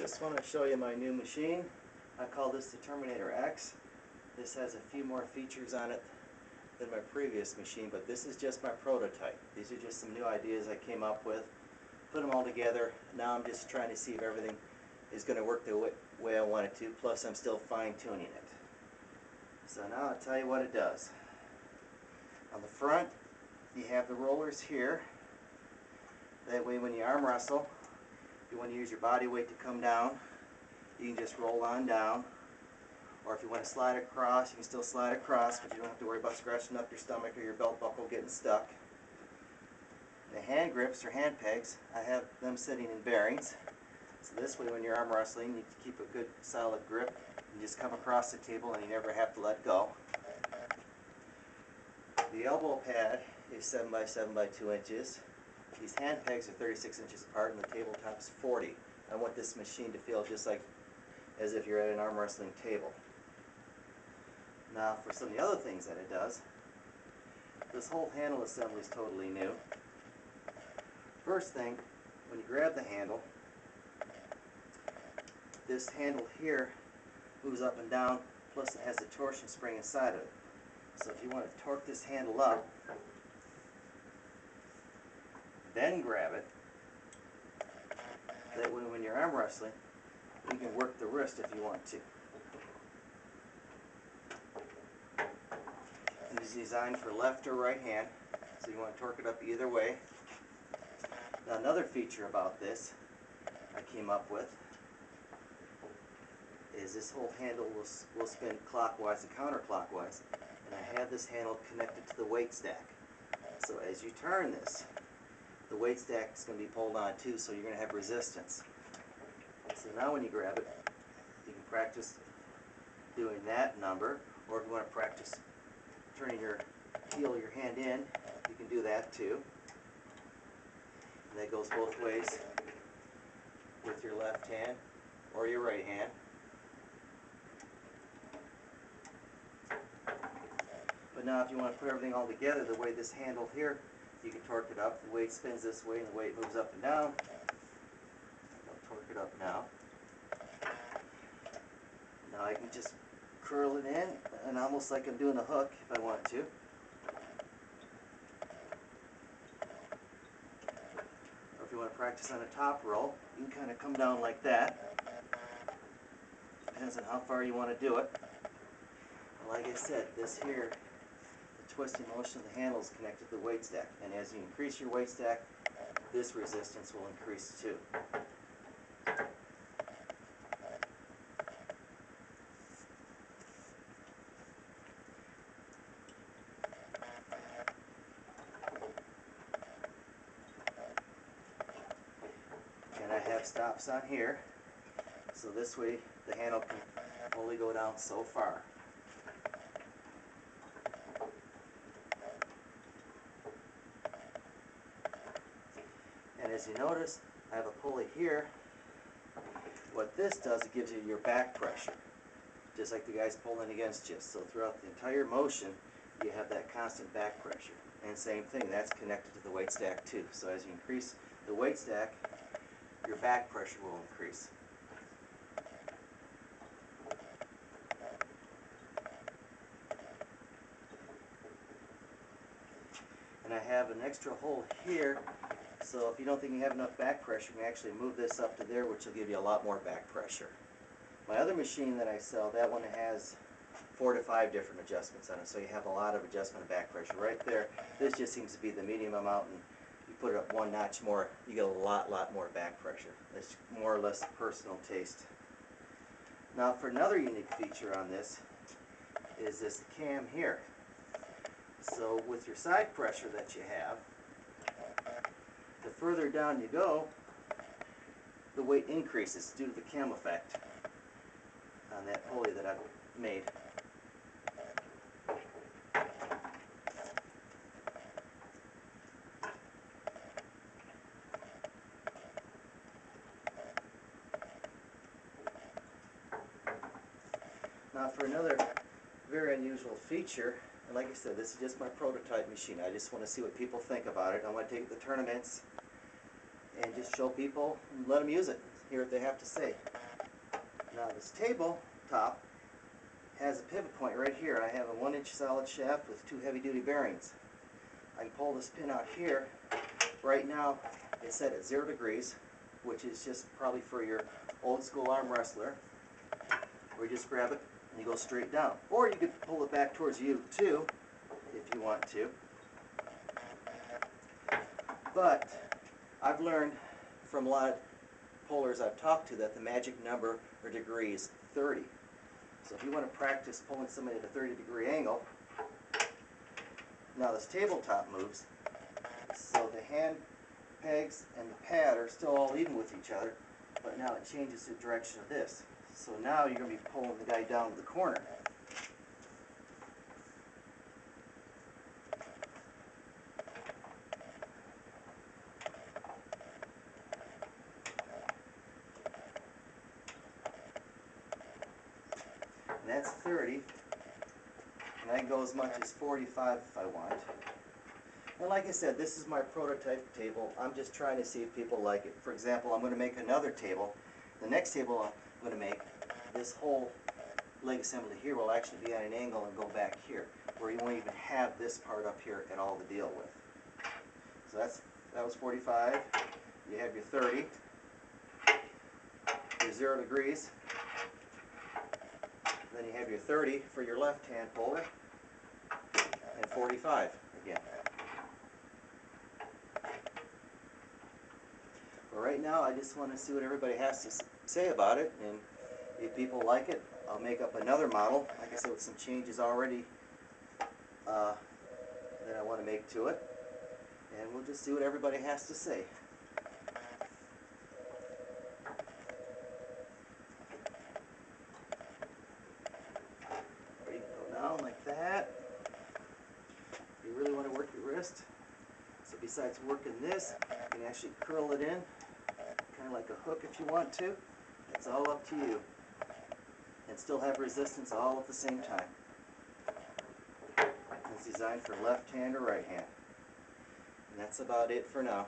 Just want to show you my new machine. I call this the Terminator X. This has a few more features on it than my previous machine, but this is just my prototype. These are just some new ideas I came up with. Put them all together. Now I'm just trying to see if everything is going to work the way I want it to, plus I'm still fine-tuning it. So now I'll tell you what it does. On the front, you have the rollers here. That way when you arm wrestle, if you want to use your body weight to come down, you can just roll on down. Or if you want to slide across, you can still slide across, but you don't have to worry about scratching up your stomach or your belt buckle getting stuck. The hand grips or hand pegs, I have them sitting in bearings. So this way when you're arm wrestling, you keep a good solid grip. You just come across the table and you never have to let go. The elbow pad is 7 by 7 by 2 inches. These hand pegs are 36 inches apart and the tabletop is 40. I want this machine to feel just like as if you're at an arm wrestling table. Now for some of the other things that it does, this whole handle assembly is totally new. First thing, when you grab the handle, this handle here moves up and down, plus it has a torsion spring inside of it. So if you want to torque this handle up, then grab it, that way when you're arm wrestling, you can work the wrist if you want to. And it's designed for left or right hand, so you want to torque it up either way. Now another feature about this I came up with is this whole handle will spin clockwise and counterclockwise, and I have this handle connected to the weight stack. So as you turn this, the weight stack is going to be pulled on too, so you're going to have resistance. So now when you grab it, you can practice doing that number, or if you want to practice turning your hand in, you can do that too. And that goes both ways with your left hand or your right hand. But now if you want to put everything all together, the way this handle here, you can torque it up. The weight spins this way and the weight moves up and down. I'll torque it up now. Now I can just curl it in, and almost like I'm doing a hook if I want to. Or if you want to practice on a top roll, you can kind of come down like that. Depends on how far you want to do it. And like I said, this here, the twisting motion of the handle is connected to the weight stack. And as you increase your weight stack, this resistance will increase too. And I have stops on here, so this way the handle can only go down so far. And as you notice, I have a pulley here. What this does, it gives you your back pressure, just like the guy's pulling against you. So throughout the entire motion, you have that constant back pressure. And same thing, that's connected to the weight stack too. So as you increase the weight stack, your back pressure will increase. And I have an extra hole here, so if you don't think you have enough back pressure, you can actually move this up to there, which will give you a lot more back pressure. My other machine that I sell, that one has 4 to 5 different adjustments on it, so you have a lot of adjustment of back pressure right there. This just seems to be the medium amount, and you put it up 1 notch more, you get a lot more back pressure. It's more or less personal taste. Now for another unique feature on this is this cam here. So with your side pressure that you have, the further down you go, the weight increases due to the cam effect on that pulley that I've made. Now for another very unusual feature, and like I said, this is just my prototype machine. I just want to see what people think about it. I want to take it to tournaments and just show people and let them use it. hear what they have to say. Now this table top has a pivot point right here. I have a 1-inch solid shaft with 2 heavy-duty bearings. I can pull this pin out here. Right now it's set at 0 degrees, which is just probably for your old school arm wrestler, where you just grab it and you go straight down. Or you could pull it back towards you too, if you want to. But I've learned from a lot of pullers I've talked to that the magic number or degree is 30. So if you want to practice pulling somebody at a 30-degree angle, now this tabletop moves, so the hand pegs and the pad are still all even with each other, but now it changes the direction of this. So now you're going to be pulling the guy down to the corner. And that's 30. And I can go as much as 45 if I want. And like I said, this is my prototype table. I'm just trying to see if people like it. For example, I'm going to make another table. The next table I'm going to make, this whole leg assembly here will actually be at an angle and go back here, where you won't even have this part up here at all to deal with. So that was 45. You have your 30, your 0 degrees. Then you have your 30 for your left-hand puller, and 45 again. But right now, I just want to see what everybody has to say about it, and if people like it, I'll make up another model, like I said, with some changes already that I want to make to it, and we'll just see what everybody has to say. You can go down like that. You really want to work your wrist. So besides working this, you can actually curl it in, kind of like a hook if you want to. It's all up to you. And still have resistance all at the same time. It's designed for left hand or right hand. And that's about it for now.